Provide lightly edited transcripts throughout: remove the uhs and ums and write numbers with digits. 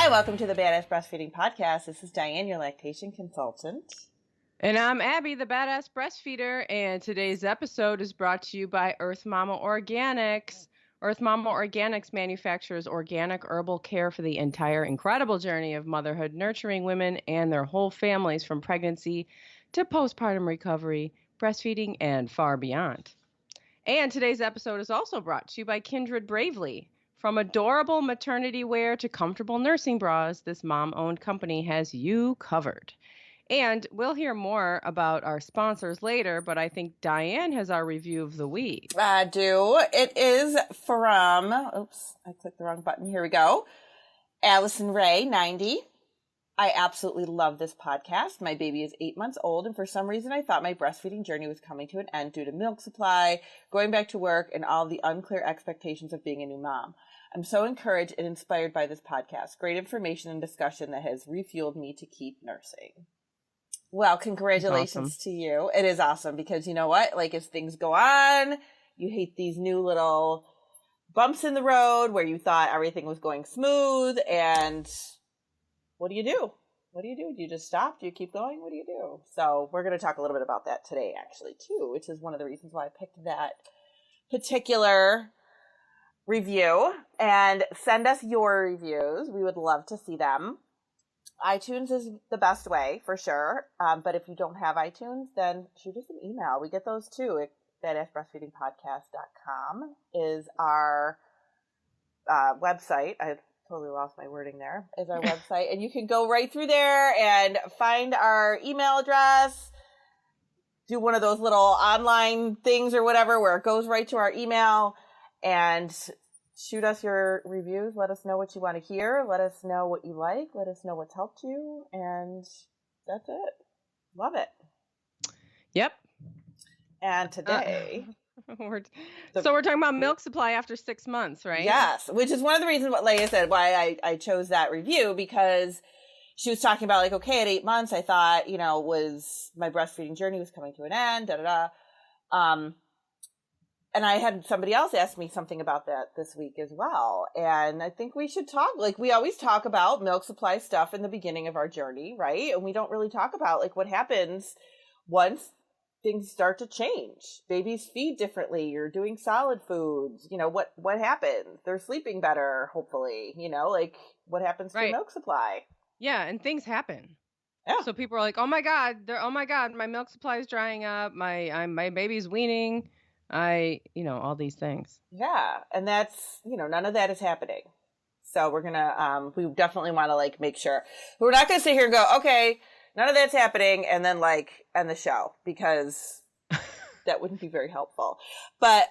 Hi, welcome to the Badass Breastfeeding Podcast. This is Diane, your lactation consultant. And I'm Abby, the Badass Breastfeeder, and today's episode is brought to you by Earth Mama Organics. Earth Mama Organics manufactures organic herbal care for the entire incredible journey of motherhood, nurturing women and their whole families from pregnancy to postpartum recovery, breastfeeding, and far beyond. And today's episode is also brought to you by Kindred Bravely. From adorable maternity wear to comfortable nursing bras, this mom-owned company has you covered. And we'll hear more about our sponsors later, but I think Diane has our review of the week. I do. It is from, oops, I clicked the wrong button. Here we go. Allison Ray, 90. I absolutely love this podcast. My baby is 8 months old, and for some reason I thought my breastfeeding journey was coming to an end due to milk supply, going back to work, and all the unclear expectations of being a new mom. I'm so encouraged and inspired by this podcast. Great information and discussion that has refueled me to keep nursing. Well, congratulations to you. It is awesome because you know what? Like, as things go on, you hate these new little bumps in the road where you thought everything was going smooth, and what do you do? What do you do? Do you just stop? Do you keep going? What do you do? So we're going to talk a little bit about that today, actually, too, which is one of the reasons why I picked that particular review. And send us your reviews. We would love to see them. iTunes is the best way, for sure. But if you don't have iTunes, then shoot us an email. We get those, too. BadassBreastfeedingPodcast.com is our website. I totally lost my wording there. Is our website. And you can go right through there and find our email address, do one of those little online things or whatever where it goes right to our email, and shoot us your reviews. Let us know what you want to hear. Let us know what you like. Let us know what's helped you. And that's it. Love it. Yep. And today... we're talking about milk supply after 6 months, right? Yes, which is one of the reasons, like I said, why I chose that review, because she was talking about, like, okay, at 8 months, I thought, you know, was my breastfeeding journey was coming to an end, and I had somebody else ask me something about that this week as well. And I think we should talk, like, we always talk about milk supply stuff in the beginning of our journey, right? And we don't really talk about, like, what happens once things start to change. Babies feed differently. You're doing solid foods. You know, what happens? They're sleeping better, hopefully. You know, like, what happens to milk supply? Yeah, and things happen. Yeah. So people are like, oh my God, my milk supply is drying up. My baby's weaning. All these things. Yeah. And that's, none of that is happening. So we're going to, we definitely want to, like, make sure. We're not going to sit here and go, okay, none of that's happening, and then, like, end the show, because that wouldn't be very helpful. But,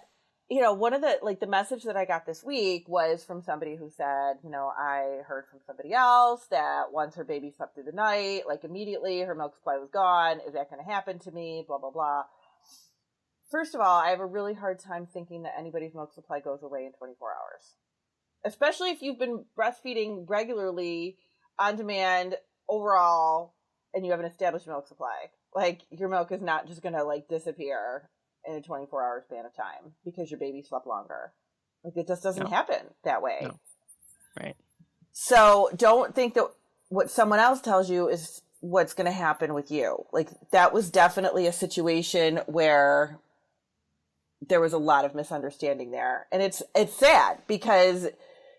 one of the, like, the message that I got this week was from somebody who said, I heard from somebody else that once her baby slept through the night, like, immediately her milk supply was gone. Is that going to happen to me? Blah, blah, blah. First of all, I have a really hard time thinking that anybody's milk supply goes away in 24 hours. Especially if you've been breastfeeding regularly, on demand, overall, and you have an established milk supply. Like, your milk is not just going to, like, disappear in a 24-hour span of time because your baby slept longer. Like, it just doesn't happen that way. No. Right. So don't think that what someone else tells you is what's going to happen with you. Like, that was definitely a situation where there was a lot of misunderstanding there. And it's sad because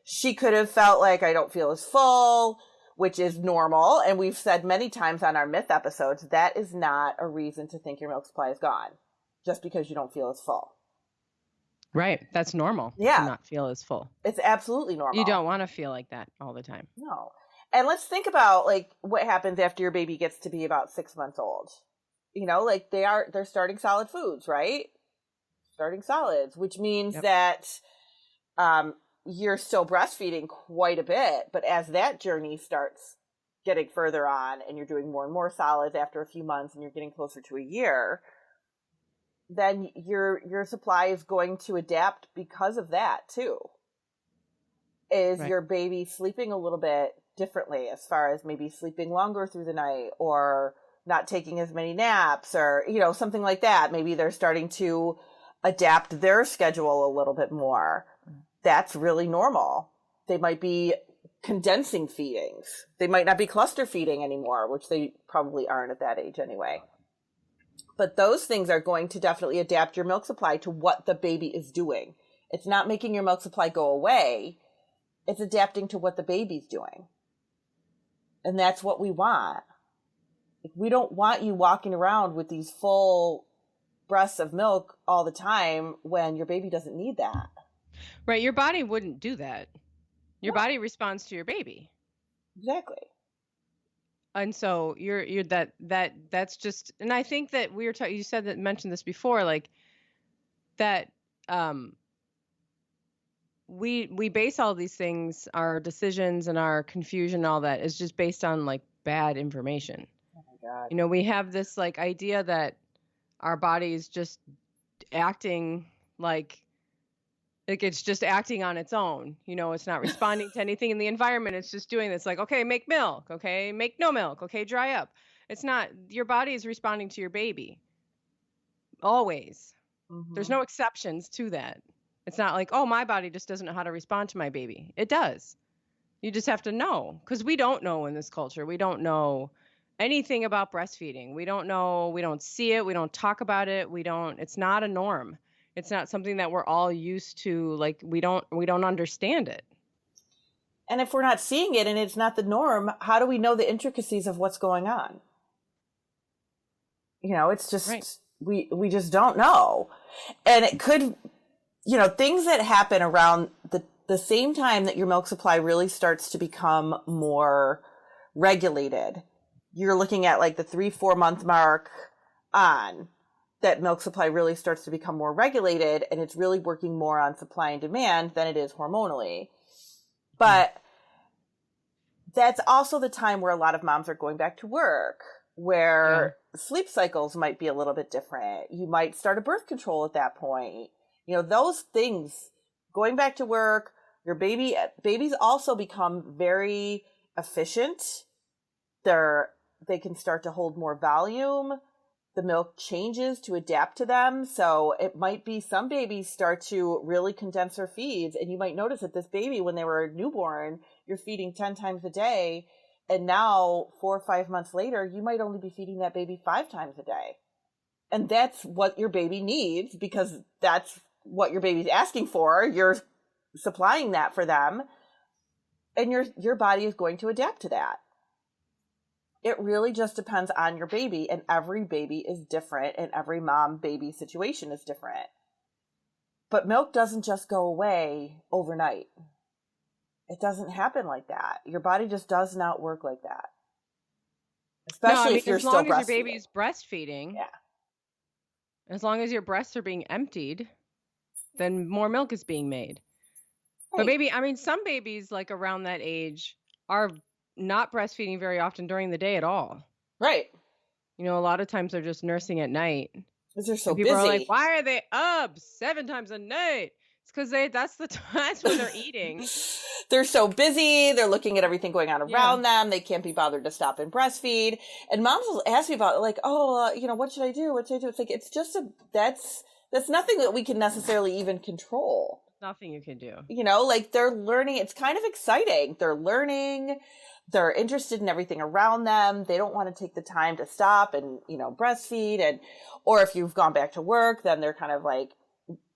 she could have felt like, I don't feel as full, which is normal. And we've said many times on our myth episodes, that is not a reason to think your milk supply is gone just because you don't feel as full. Right. That's normal. Yeah. To not feel as full. It's absolutely normal. You don't want to feel like that all the time. No. And let's think about, like, what happens after your baby gets to be about 6 months old. Like, they're starting solid foods, right? Starting solids, which means that, you're still breastfeeding quite a bit, but as that journey starts getting further on and you're doing more and more solids after a few months and you're getting closer to a year, then your supply is going to adapt because of that too. Is your baby sleeping a little bit differently, as far as maybe sleeping longer through the night or not taking as many naps or, something like that? Maybe they're starting to adapt their schedule a little bit more. That's really normal. They might be condensing feedings. They might not be cluster feeding anymore, which they probably aren't at that age anyway. But those things are going to definitely adapt your milk supply to what the baby is doing. It's not making your milk supply go away. It's adapting to what the baby's doing. And that's what we want. We don't want you walking around with these full breasts of milk all the time when your baby doesn't need that. Right. Your body wouldn't do that. Your body responds to your baby. Exactly. And so you're that's just, and I think that we were talking, you said that, mentioned this before, like that, we base all these things, our decisions and our confusion, all that is just based on like bad information. Oh my God. You know, we have this like idea that our body is just acting like it's just acting on its own. You know, it's not responding to anything in the environment. It's just doing this, like, okay, make milk. Okay, make no milk. Okay, dry up. It's not, your body is responding to your baby. Always. Mm-hmm. There's no exceptions to that. It's not like, oh, my body just doesn't know how to respond to my baby. It does. You just have to know, because we don't know in this culture. We don't know anything about breastfeeding. We don't know. We don't see it. We don't talk about it. It's not a norm. It's not something that we're all used to. Like, we don't understand it. And if we're not seeing it and it's not the norm, how do we know the intricacies of what's going on? You know, it's just, right. We just don't know. And it could, you know, things that happen around the same time that your milk supply really starts to become more regulated. You're looking at like the 3-4 month mark on, that milk supply really starts to become more regulated, and it's really working more on supply and demand than it is hormonally. But that's also the time where a lot of moms are going back to work, where sleep cycles might be a little bit different. You might start a birth control at that point. You know, those things, going back to work, your babies also become very efficient. They can start to hold more volume. The milk changes to adapt to them. So it might be some babies start to really condense their feeds. And you might notice that this baby, when they were a newborn, you're feeding 10 times a day. And now 4 or 5 months later, you might only be feeding that baby 5 times a day. And that's what your baby needs, because that's what your baby's asking for. You're supplying that for them. And your body is going to adapt to that. It really just depends on your baby, and every baby is different, and every mom-baby situation is different. But milk doesn't just go away overnight. It doesn't happen like that. Your body just does not work like that. Especially if you're still breastfeeding. As long as your baby's breastfeeding, as long as your breasts are being emptied, then more milk is being made. Right. But some babies like around that age are not breastfeeding very often during the day at all. Right. You know, a lot of times they're just nursing at night. Because they're so people busy. Are like, why are they up 7 times a night? It's because that's when they're eating. They're so busy. They're looking at everything going on around them. They can't be bothered to stop and breastfeed. And moms will ask me about, like, what should I do? What should I do? It's like, it's just that's nothing that we can necessarily even control. Nothing you can do. You know, like, they're learning. It's kind of exciting. They're learning. They're interested in everything around them. They don't want to take the time to stop and, breastfeed. Or if you've gone back to work, then they're kind of like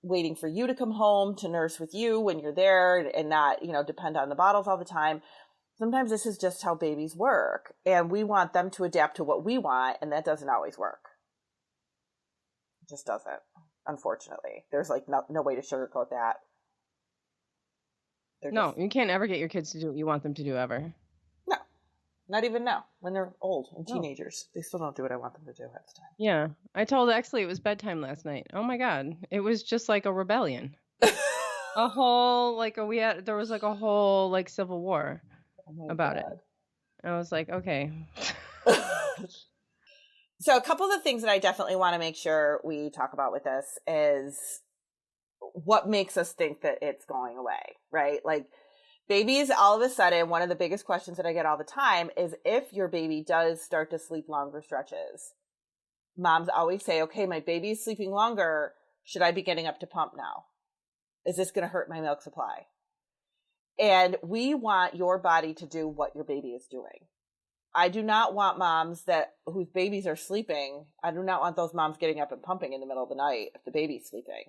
waiting for you to come home to nurse with you when you're there and not, depend on the bottles all the time. Sometimes this is just how babies work, and we want them to adapt to what we want, and that doesn't always work. It just doesn't, unfortunately. There's like no way to sugarcoat that. No, you can't ever get your kids to do what you want them to do ever. No, not even now when they're old and teenagers. They still don't do what I want them to do at the time. Yeah, I told Exley it was bedtime last night. Oh my God, it was just like a rebellion. There was like a whole like civil war about it. I was like, okay. So a couple of the things that I definitely want to make sure we talk about with this is what makes us think that it's going away, right? Like, babies, all of a sudden, one of the biggest questions that I get all the time is if your baby does start to sleep longer stretches. Moms always say, okay, my baby's sleeping longer. Should I be getting up to pump now? Is this going to hurt my milk supply? And we want your body to do what your baby is doing. I do not want moms whose babies are sleeping. I do not want those moms getting up and pumping in the middle of the night if the baby's sleeping,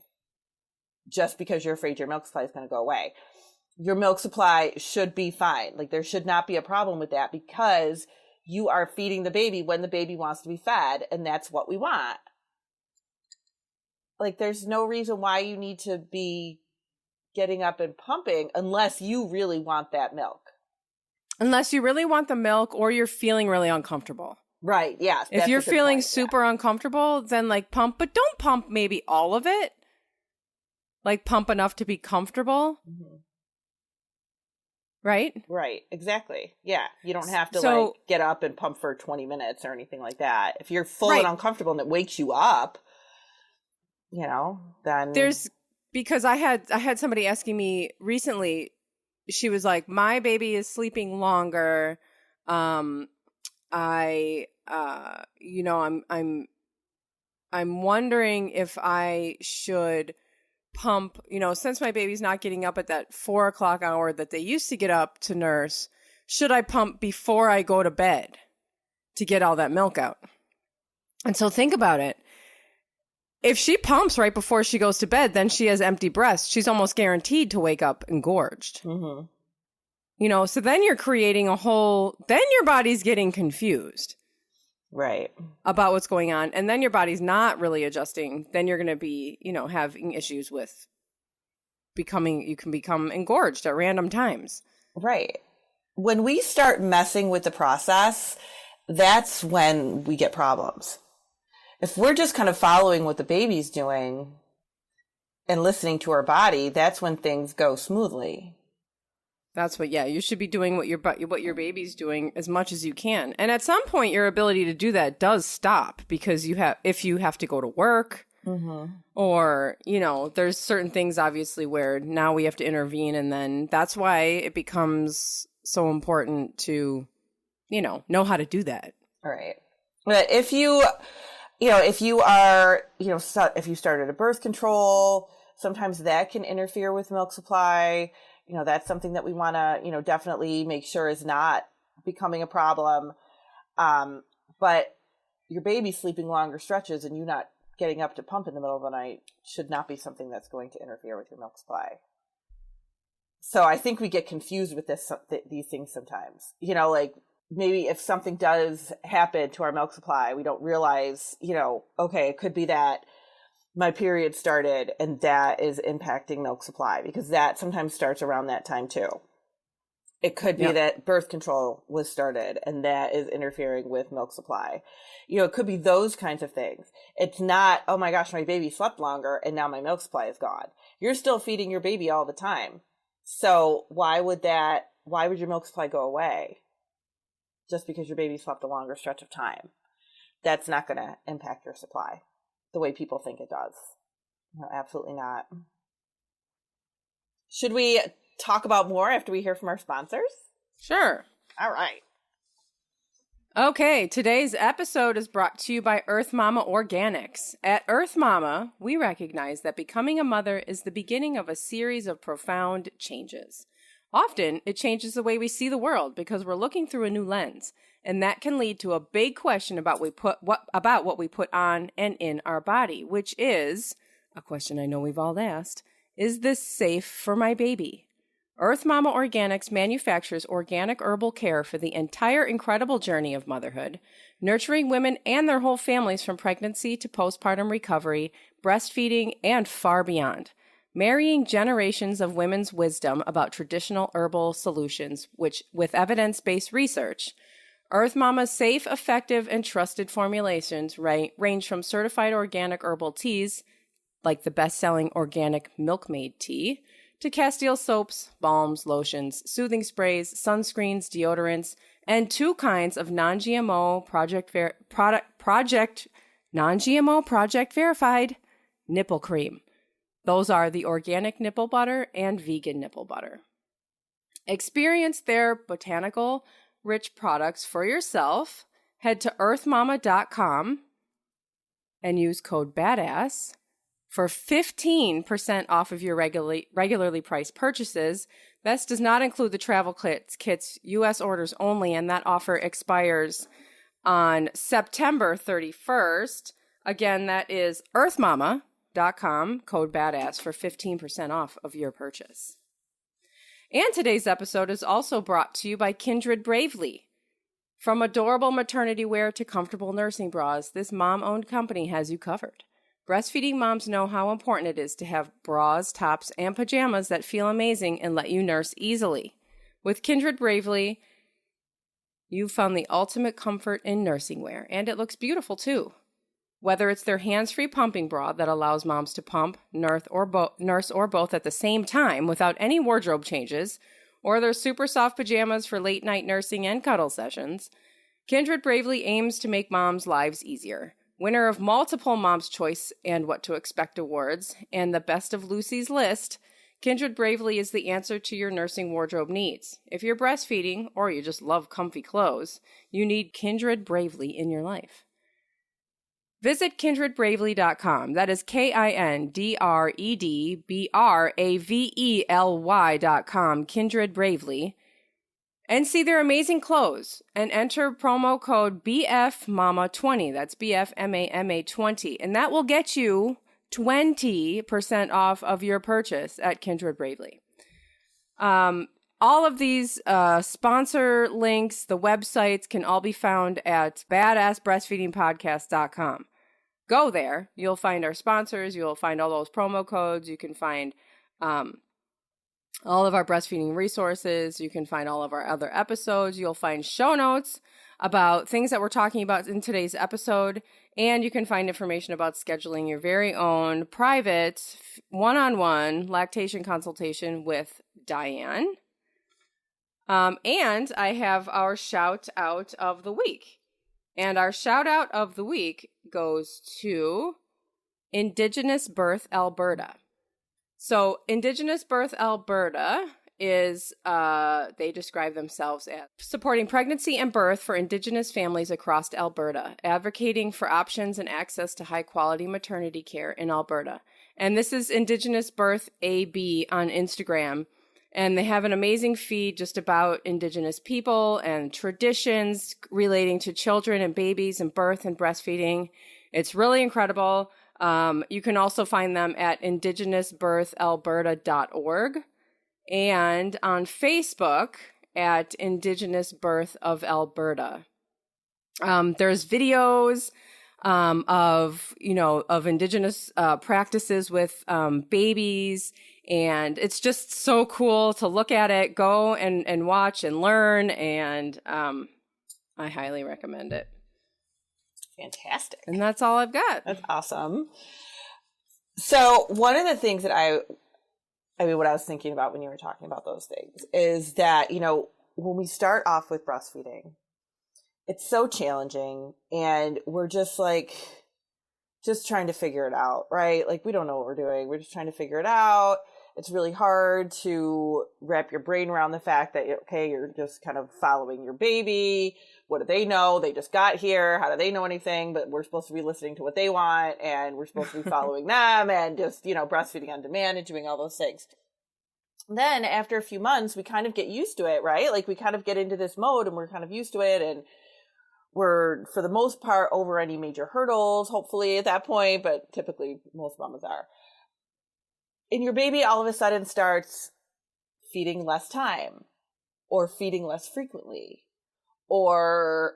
just because you're afraid your milk supply is going to go away. Your milk supply should be fine. Like, there should not be a problem with that, because you are feeding the baby when the baby wants to be fed, and that's what we want. Like, there's no reason why you need to be getting up and pumping unless you really want that milk. Unless you really want the milk or you're feeling really uncomfortable. Right, yes. If you're feeling super uncomfortable, then like pump, but don't pump maybe all of it. Like pump enough to be comfortable. Mm-hmm. Right? Right, exactly. Yeah, you don't have to get up and pump for 20 minutes or anything like that. If you're full and uncomfortable and it wakes you up, then because I had somebody asking me recently. She was like, my baby is sleeping longer. I'm wondering if I should pump, since my baby's not getting up at that 4:00 hour that they used to get up to nurse, should I pump before I go to bed to get all that milk out? And so think about it. If she pumps right before she goes to bed, then she has empty breasts. She's almost guaranteed to wake up engorged. Mm-hmm. So then you're creating then your body's getting confused. Right. About what's going on. And then your body's not really adjusting. Then you're going to be, having issues with you can become engorged at random times. Right. When we start messing with the process, that's when we get problems. If we're just kind of following what the baby's doing and listening to our body, that's when things go smoothly. That's you should be doing what your baby's doing as much as you can. And at some point, your ability to do that does stop, because if you have to go to work, mm-hmm. or, there's certain things obviously where now we have to intervene. And then that's why it becomes so important to, know how to do that. All right. But if you if you started a birth control, sometimes that can interfere with milk supply. That's something that we want to, definitely make sure is not becoming a problem. But your baby sleeping longer stretches and you not getting up to pump in the middle of the night should not be something that's going to interfere with your milk supply. So I think we get confused with these things sometimes. Like, maybe if something does happen to our milk supply, we don't realize, okay, it could be that my period started and that is impacting milk supply, because that sometimes starts around that time too. It could be that birth control was started and that is interfering with milk supply. It could be those kinds of things. It's not, oh my gosh, my baby slept longer and now my milk supply is gone. You're still feeding your baby all the time. So why would your milk supply go away just because your baby slept a longer stretch of time? That's not going to impact your supply the way people think it does. No, absolutely not. Should we talk about more after we hear from our sponsors? Sure. All right. Okay, today's episode is brought to you by Earth Mama Organics. At Earth Mama, we recognize that becoming a mother is the beginning of a series of profound changes. Often, it changes the way we see the world because we're looking through a new lens, and that can lead to a big question about what we put on and in our body, which is a question I know we've all asked: is this safe for my baby? Earth Mama Organics manufactures organic herbal care for the entire incredible journey of motherhood, nurturing women and their whole families from pregnancy to postpartum recovery, breastfeeding, and far beyond. Marrying generations of women's wisdom about traditional herbal solutions, which with evidence-based research. Earth Mama's safe, effective, and trusted formulations range from certified organic herbal teas, like the best-selling organic Milkmaid tea, to Castile soaps, balms, lotions, soothing sprays, sunscreens, deodorants, and 2 kinds of non-GMO project verified nipple cream. Those are the organic nipple butter and vegan nipple butter. Experience their botanical rich products for yourself. Head to earthmama.com and use code BADASS for 15% off of your regularly priced purchases. This does not include the travel kits, U.S. orders only, and that offer expires on September 31st. Again, that is earthmama.com, code BADASS, for 15% off of your purchase. And today's episode is also brought to you by Kindred Bravely. From adorable maternity wear to comfortable nursing bras, this mom-owned company has you covered. Breastfeeding moms know how important it is to have bras, tops, and pajamas that feel amazing and let you nurse easily. With Kindred Bravely, you've found the ultimate comfort in nursing wear, and it looks beautiful too. Whether it's their hands-free pumping bra that allows moms to pump, nurse, or both at the same time without any wardrobe changes, or their super soft pajamas for late-night nursing and cuddle sessions, Kindred Bravely aims to make moms' lives easier. Winner of multiple Mom's Choice and What to Expect awards, and the Best of Lucy's List, Kindred Bravely is the answer to your nursing wardrobe needs. If you're breastfeeding, or you just love comfy clothes, you need Kindred Bravely in your life. Visit kindredbravely.com. That is KINDREDBRAVELY.com, Kindred Bravely, and see their amazing clothes and enter promo code BFMAMA20. That's BFMAMA20, and that will get you 20% off of your purchase at Kindred Bravely. All of these sponsor links, the websites, can all be found at badassbreastfeedingpodcast.com. Go there. You'll find our sponsors. You'll find all those promo codes. You can find all of our breastfeeding resources. You can find all of our other episodes. You'll find show notes about things that we're talking about in today's episode. And you can find information about scheduling your very own private one-on-one lactation consultation with Diane. And I have our shout out of the week. And our shout out of the week goes to Indigenous Birth Alberta. So Indigenous Birth Alberta is, they describe themselves as supporting pregnancy and birth for Indigenous families across Alberta, advocating for options and access to high quality maternity care in Alberta. And this is Indigenous Birth AB on Instagram. And they have an amazing feed just about Indigenous people and traditions relating to children and babies and birth and breastfeeding. It's really incredible. You can also find them at indigenousbirthalberta.org and on Facebook at Indigenous Birth of Alberta. There's videos of Indigenous practices with babies. And it's just so cool to look at it, go and watch and learn. And I highly recommend it. Fantastic. And that's all I've got. That's awesome. So one of the things that what I was thinking about when you were talking about those things is that, when we start off with breastfeeding, it's so challenging and we're just trying to figure it out, right? Like, we don't know what we're doing. We're just trying to figure it out. It's really hard to wrap your brain around the fact that, okay, you're just kind of following your baby. What do they know? They just got here. How do they know anything? But we're supposed to be listening to what they want, and we're supposed to be following them and just, breastfeeding on demand and doing all those things. Then after a few months, we kind of get used to it, right? Like, we kind of get into this mode and we're kind of used to it, and we're, for the most part, over any major hurdles, hopefully at that point, but typically most mamas are. And your baby all of a sudden starts feeding less time or feeding less frequently, or,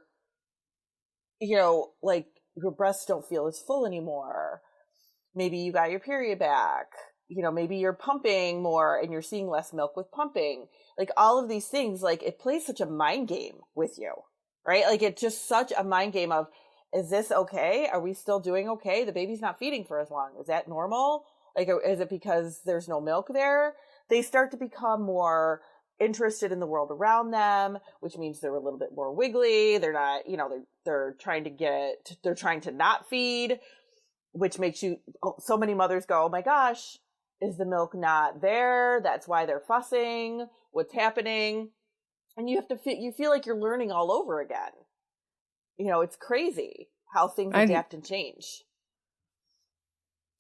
your breasts don't feel as full anymore. Maybe you got your period back, maybe you're pumping more and you're seeing less milk with pumping. Like, all of these things, it plays such a mind game with you, right? Like, it's just such a mind game of, is this okay? Are we still doing okay? The baby's not feeding for as long. Is that normal? Like, is it because there's no milk there? They start to become more interested in the world around them, which means they're a little bit more wiggly. They're not, they're trying to not feed, which makes so many mothers go, oh my gosh, is the milk not there? That's why they're fussing. What's happening? And you feel like you're learning all over again. It's crazy how things adapt and change.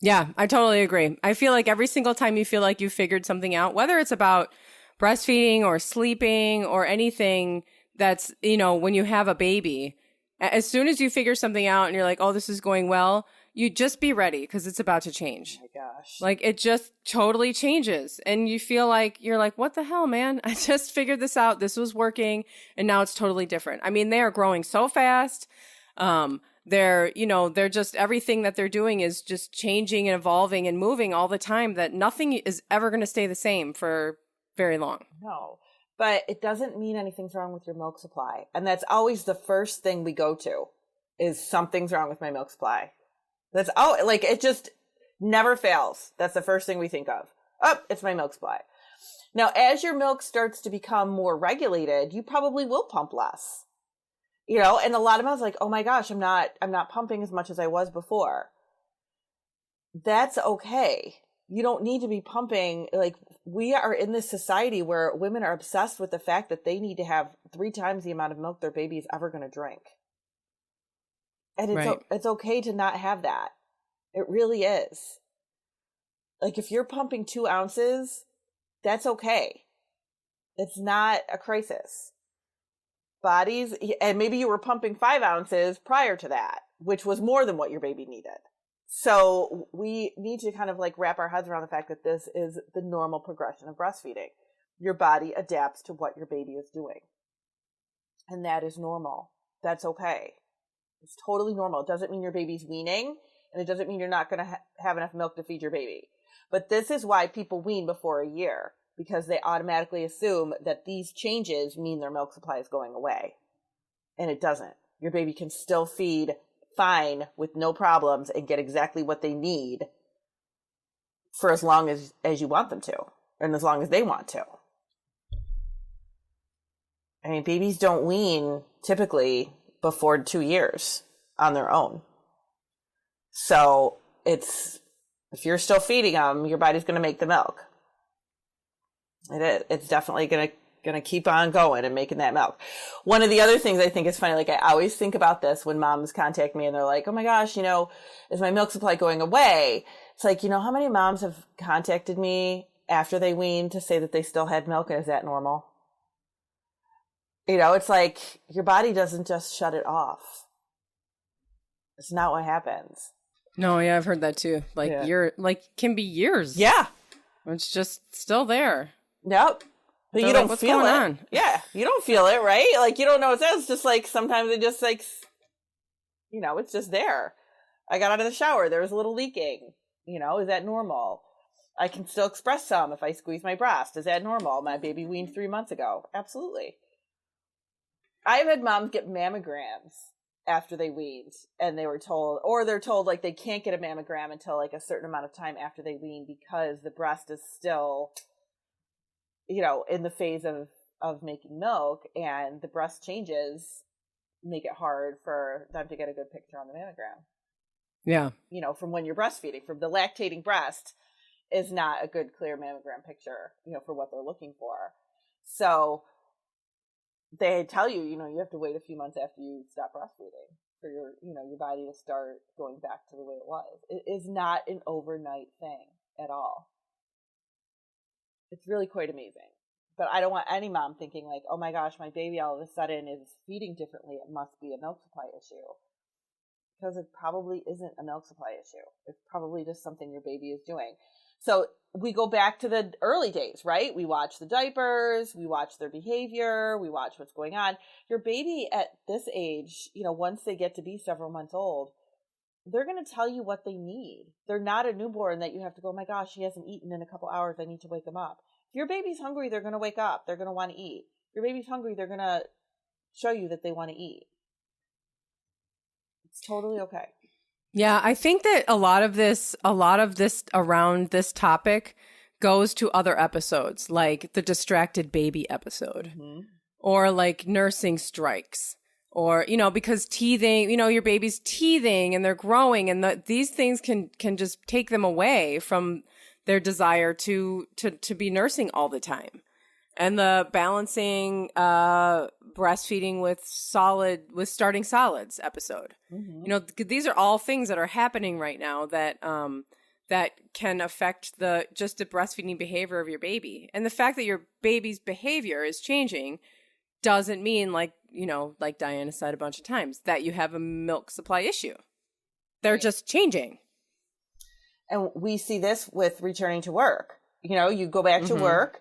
Yeah, I totally agree. I feel like every single time you feel like you figured something out, whether it's about breastfeeding or sleeping or anything that's, when you have a baby, as soon as you figure something out and you're like, oh, this is going well, you just be ready because it's about to change. Oh my gosh. Like it just totally changes. And you feel like, you're like, what the hell, man? I just figured this out. This was working. And now it's totally different. I mean, they are growing so fast. They're just, everything that they're doing is just changing and evolving and moving all the time, that nothing is ever going to stay the same for very long. No, but it doesn't mean anything's wrong with your milk supply. And that's always the first thing we go to, is something's wrong with my milk supply. That's it just never fails. That's the first thing we think of. Oh, it's my milk supply. Now, as your milk starts to become more regulated, you probably will pump less. And a lot of moms are like, oh my gosh, I'm not pumping as much as I was before. That's okay. You don't need to be pumping. Like, we are in this society where women are obsessed with the fact that they need to have 3 times the amount of milk their baby is ever going to drink. And it's okay to not have that. It really is. Like, if you're pumping 2 ounces, that's okay. It's not a crisis. Bodies, and maybe you were pumping 5 ounces prior to that, which was more than what your baby needed. So we need to kind of like wrap our heads around the fact that this is the normal progression of breastfeeding. Your body adapts to what your baby is doing. And that is normal. That's okay. It's totally normal. It doesn't mean your baby's weaning, and it doesn't mean you're not going to have enough milk to feed your baby. But this is why people wean before a year, because they automatically assume that these changes mean their milk supply is going away. And it doesn't. Your baby can still feed fine with no problems and get exactly what they need for as long as you want them to, and as long as they want to. I mean, babies don't wean typically before 2 years on their own. So if you're still feeding them, your body's going to make the milk. It's definitely going to keep on going and making that milk. One of the other things I think is funny, like I always think about this when moms contact me and they're like, oh my gosh, is my milk supply going away? It's like, how many moms have contacted me after they weaned to say that they still had milk, and is that normal? It's like your body doesn't just shut it off. It's not what happens. No, yeah, I've heard that too. Can be years. Yeah. It's just still there. Yep. But so you don't feel it. On? Yeah. You don't feel it, right? Like, you don't know what it says. It's just like, sometimes it just like, it's just there. I got out of the shower. There was a little leaking. Is that normal? I can still express some if I squeeze my breast. Is that normal? My baby weaned 3 months ago. Absolutely. I've had moms get mammograms after they weaned, and they're told like they can't get a mammogram until like a certain amount of time after they wean, because the breast is still, in the phase of making milk, and the breast changes make it hard for them to get a good picture on the mammogram. Yeah. From when you're breastfeeding, from the lactating breast is not a good, clear mammogram picture, for what they're looking for. So they tell you, you have to wait a few months after you stop breastfeeding for your body to start going back to the way it was. It is not an overnight thing at all. It's really quite amazing. But I don't want any mom thinking like, oh my gosh, my baby all of a sudden is feeding differently. It must be a milk supply issue. Because it probably isn't a milk supply issue. It's probably just something your baby is doing. So we go back to the early days, right? We watch the diapers, we watch their behavior, we watch what's going on. Your baby at this age, once they get to be several months old, they're going to tell you what they need. They're not a newborn that you have to go, oh my gosh, he hasn't eaten in a couple hours. I need to wake him up. If your baby's hungry, they're going to wake up. They're going to want to eat. If your baby's hungry, they're going to show you that they want to eat. It's totally okay. Yeah, I think that a lot of this around this topic goes to other episodes, like the distracted baby episode, or like nursing strikes, or, because teething, your baby's teething and they're growing, and these things can just take them away from their desire to be nursing all the time. And the balancing breastfeeding with starting solids episode. Mm-hmm. These are all things that are happening right now that that can affect the breastfeeding behavior of your baby. And the fact that your baby's behavior is changing doesn't mean, like, you know, like Diana said a bunch of times, that you have a milk supply issue. They're just changing. And we see this with returning to work. You know, you go back to work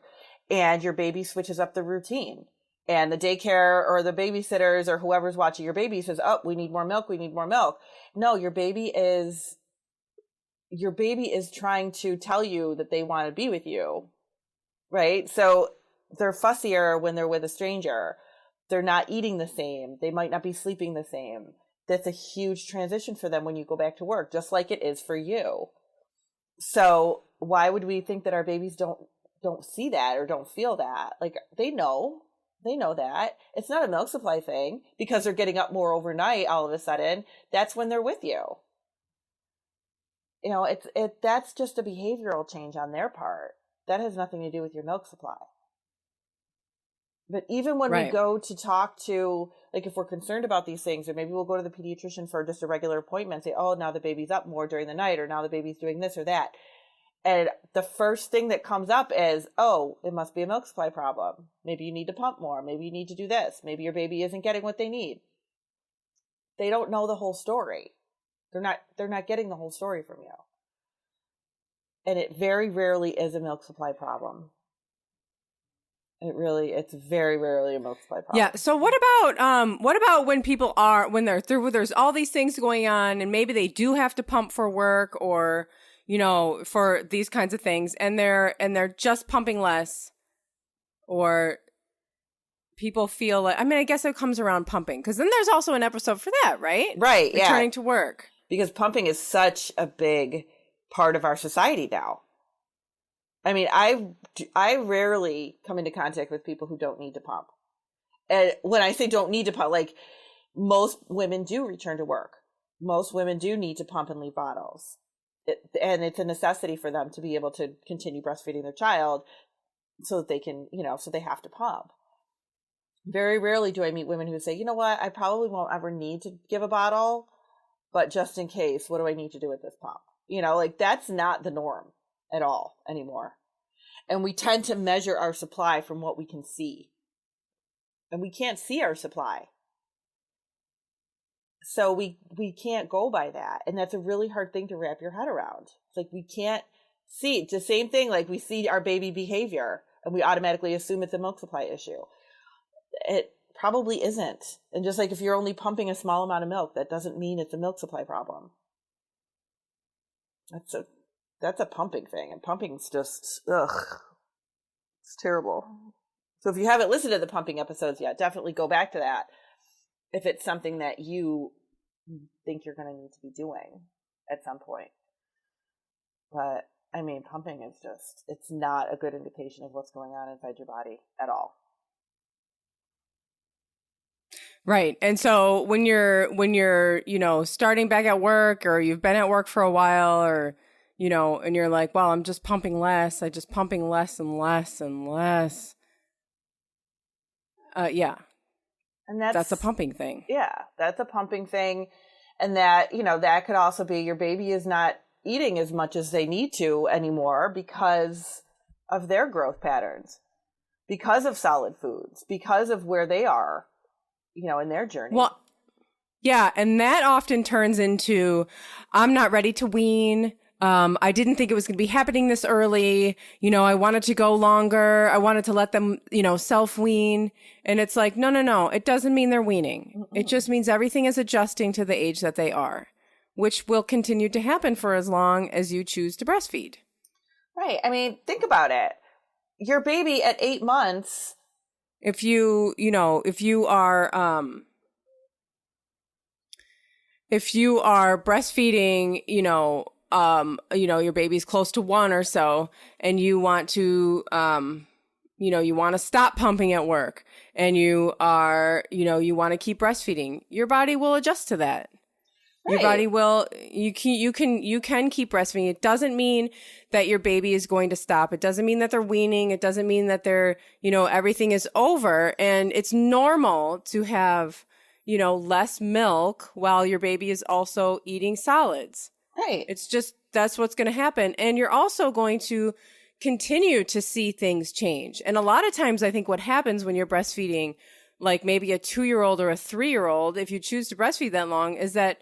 and your baby switches up the routine. And the daycare or the babysitters or whoever's watching your baby says, oh, we need more milk. We need more milk. No, your baby is trying to tell you that they want to be with you. Right. So they're fussier when they're with a stranger. They're not eating the same. They might not be sleeping the same. That's a huge transition for them when you go back to work, just like it is for you. So why would we think that our babies don't see that or don't feel that? Like, they know that it's not a milk supply thing because they're getting up more overnight. All of a sudden, that's when they're with you. You know, that's just a behavioral change on their part. That has nothing to do with your milk supply. But even when we go to talk to, like, if we're concerned about these things, or maybe we'll go to the pediatrician for just a regular appointment and say, oh, now the baby's up more during the night, or now the baby's doing this or that. And the first thing that comes up is, oh, it must be a milk supply problem. Maybe you need to pump more. Maybe you need to do this. Maybe your baby isn't getting what they need. They don't know the whole story. They're not getting the whole story from you. And it very rarely is a milk supply problem. It's very rarely a milk supply problem. Yeah. So what about when people when they're through, there's all these things going on and maybe they do have to pump for work or, you know, for these kinds of things and they're just pumping less, or people feel like, I mean, I guess it comes around pumping, because then there's also an episode for that, right? Right. Yeah. Returning to work. Because pumping is such a big part of our society now. I mean, I rarely come into contact with people who don't need to pump. And when I say don't need to pump, like, most women do return to work. Most women do need to pump and leave bottles. And it's a necessity for them to be able to continue breastfeeding their child so that they can, you know, so they have to pump. Very rarely do I meet women who say, you know what, I probably won't ever need to give a bottle, but just in case, what do I need to do with this pump? You know, like, that's not the norm at all anymore. And we tend to measure our supply from what we can see. And we can't see our supply. So we can't go by that. And that's a really hard thing to wrap your head around. It's like, we can't see. It's the same thing, like, we see our baby behavior and we automatically assume it's a milk supply issue. It probably isn't. And just like if you're only pumping a small amount of milk, that doesn't mean it's a milk supply problem. That's a pumping thing, and pumping's just, it's terrible. So if you haven't listened to the pumping episodes yet, definitely go back to that if it's something that you think you're going to need to be doing at some point. But I mean, pumping is just, it's not a good indication of what's going on inside your body at all. Right. And so when you're, you know, starting back at work, or you've been at work for a while, or, you know, and you're like, well, I'm just pumping less. I just pumping less and less and less. Yeah. And that's a pumping thing. Yeah, that's a pumping thing. And that, you know, that could also be your baby is not eating as much as they need to anymore because of their growth patterns, because of solid foods, because of where they are, you know, in their journey. Well, yeah. And that often turns into, I'm not ready to wean. I didn't think it was going to be happening this early. You know, I wanted to go longer. I wanted to let them, you know, self-wean. And it's like, no. It doesn't mean they're weaning. Mm-mm. It just means everything is adjusting to the age that they are, which will continue to happen for as long as you choose to breastfeed. Right. I mean, think about it. Your baby at 8 months. If you are breastfeeding, your baby's close to 1 or so, and you want to, you want to stop pumping at work, and you want to keep breastfeeding, your body will adjust to that. Right. Your body will, you can keep breastfeeding. It doesn't mean that your baby is going to stop. It doesn't mean that they're weaning. It doesn't mean that they're, everything is over. And it's normal to have, less milk while your baby is also eating solids. Right. It's just that's what's going to happen. And you're also going to continue to see things change. And a lot of times I think what happens when you're breastfeeding, like maybe a 2-year-old or a 3-year-old, if you choose to breastfeed that long, is that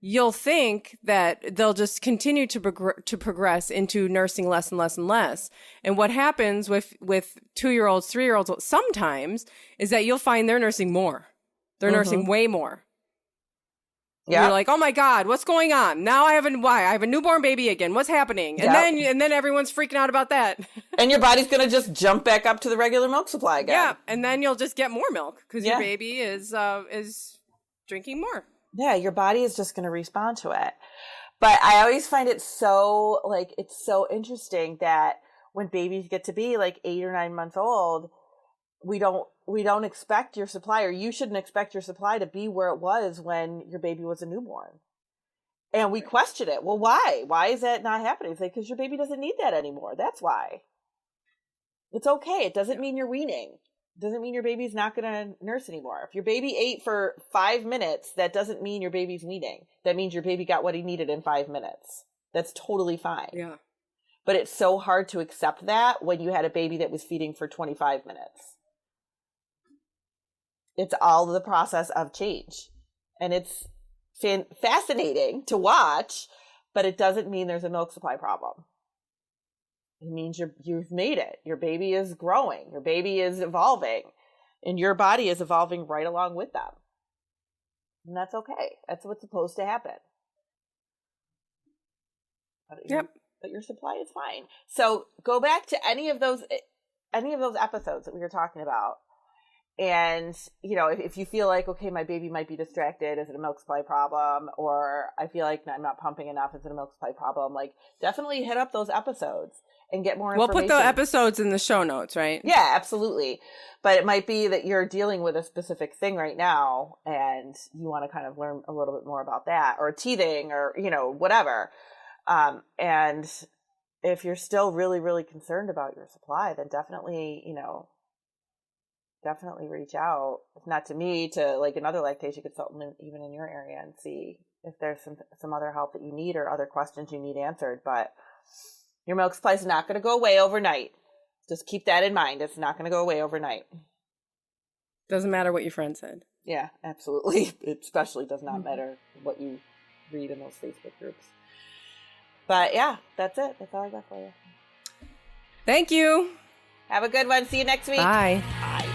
you'll think that they'll just continue to progress into nursing less and less and less. And what happens with 2-year-olds, 3-year-olds sometimes is that you'll find they're nursing more. They're nursing way more. Yeah. You're like, oh my God, what's going on? Now I have a newborn baby again. What's happening? And then everyone's freaking out about that. And your body's going to just jump back up to the regular milk supply again. Yeah. And then you'll just get more milk because your baby is drinking more. Yeah. Your body is just going to respond to it. But I always find it so it's so interesting that when babies get to be like 8 or 9 months old, we don't expect your supply, or you shouldn't expect your supply to be where it was when your baby was a newborn. And we question it. Well, why? Why is that not happening? It's like, because your baby doesn't need that anymore. That's why. It's okay. It doesn't mean you're weaning. It doesn't mean your baby's not going to nurse anymore. If your baby ate for 5 minutes, that doesn't mean your baby's weaning. That means your baby got what he needed in 5 minutes. That's totally fine. Yeah. But it's so hard to accept that when you had a baby that was feeding for 25 minutes. It's all the process of change. And it's fascinating to watch, but it doesn't mean there's a milk supply problem. It means you've made it. Your baby is growing. Your baby is evolving. And your body is evolving right along with them. And that's okay. That's what's supposed to happen. But your supply is fine. So go back to any of those episodes that we were talking about. And, if you feel like, okay, my baby might be distracted, is it a milk supply problem? Or I feel like I'm not pumping enough, is it a milk supply problem? Like, definitely hit up those episodes and get more information. We'll put the episodes in the show notes, right? Yeah, absolutely. But it might be that you're dealing with a specific thing right now and you want to kind of learn a little bit more about that, or teething, or, whatever. And if you're still really, really concerned about your supply, then definitely reach out, if not to me, to like another lactation consultant even in your area, and see if there's some other help that you need or other questions you need answered. But your milk supply is not going to go away overnight. Just keep that in mind. It's not going to go away overnight. Doesn't matter what your friend said. Yeah, absolutely. It especially does not matter what you read in those Facebook groups. But yeah, that's it. That's all I got for you. Thank you. Have a good one. See you next week. Bye. Bye.